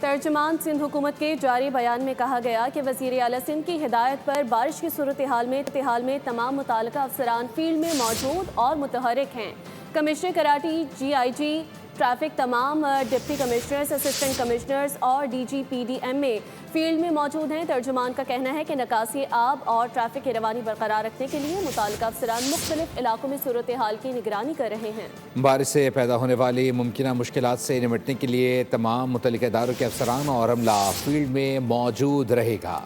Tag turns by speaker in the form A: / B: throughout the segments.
A: ترجمان سندھ حکومت کے جاری بیان میں کہا گیا کہ وزیر اعلیٰ سندھ کی ہدایت پر بارش کی صورتحال میں تمام متعلقہ افسران فیلڈ میں موجود اور متحرک ہیں۔ کمشنر کراٹی، GIG ٹریفک، تمام ڈپٹی کمشنرز، اسسٹنٹ کمشنرز اور DGPDM میں فیلڈ میں موجود ہیں۔ ترجمان کا کہنا ہے کہ نکاسی آب اور ٹریفک کی روانی برقرار رکھنے کے لیے متعلقہ افسران مختلف علاقوں میں صورتحال کی نگرانی کر رہے ہیں۔
B: بارش سے پیدا ہونے والی ممکنہ مشکلات سے نمٹنے کے لیے تمام متعلقہ اداروں کے افسران اور عملہ فیلڈ میں موجود رہے گا۔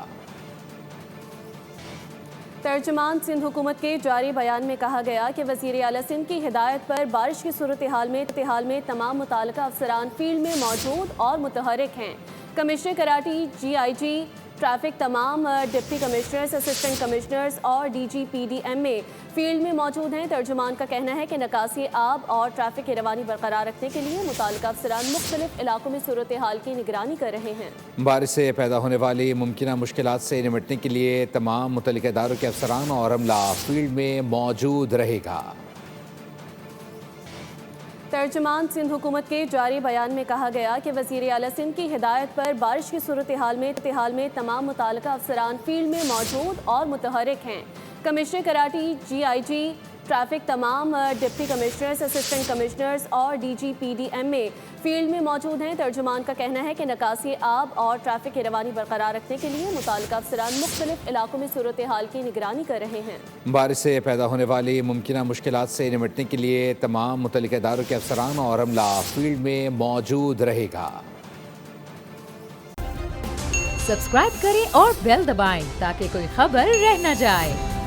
A: ترجمان سندھ حکومت کے جاری بیان میں کہا گیا کہ وزیر اعلیٰ سندھ کی ہدایت پر بارش کی صورتحال میں تمام متعلقہ افسران فیلڈ میں موجود اور متحرک ہیں۔ کمشنر کراٹی، GIG ٹریفک، تمام ڈپٹی کمشنرز، اسسٹنٹ کمشنرز اور DGPDM میں فیلڈ میں موجود ہیں۔ ترجمان کا کہنا ہے کہ نکاسی آب اور ٹریفک کی روانی برقرار رکھنے کے لیے متعلقہ افسران مختلف علاقوں میں صورتحال کی نگرانی کر رہے ہیں۔
B: بارش سے پیدا ہونے والی ممکنہ مشکلات سے نمٹنے کے لیے تمام متعلقہ اداروں کے افسران اور عملہ فیلڈ میں موجود رہے گا۔
A: ترجمان سندھ حکومت کے جاری بیان میں کہا گیا کہ وزیر اعلیٰ سندھ کی ہدایت پر بارش کی صورتحال میں تمام متعلقہ افسران فیلڈ میں موجود اور متحرک ہیں۔ کمشنر کراٹی، GIG ٹریفک، تمام ڈپٹی کمشنرز، اسسٹنٹ کمشنرز اور DGPDM میں فیلڈ میں موجود ہیں۔ ترجمان کا کہنا ہے کہ نکاسی آب اور ٹریفک کی روانی برقرار رکھنے کے لیے متعلقہ افسران مختلف علاقوں میں صورتحال کی نگرانی کر رہے ہیں۔
B: بارش سے پیدا ہونے والی ممکنہ مشکلات سے نمٹنے کے لیے تمام متعلقہ اداروں کے افسران اور عملہ فیلڈ میں موجود رہے گا۔
C: سبسکرائب کریں اور بیل دبائیں تاکہ کوئی خبر رہ نہ جائے۔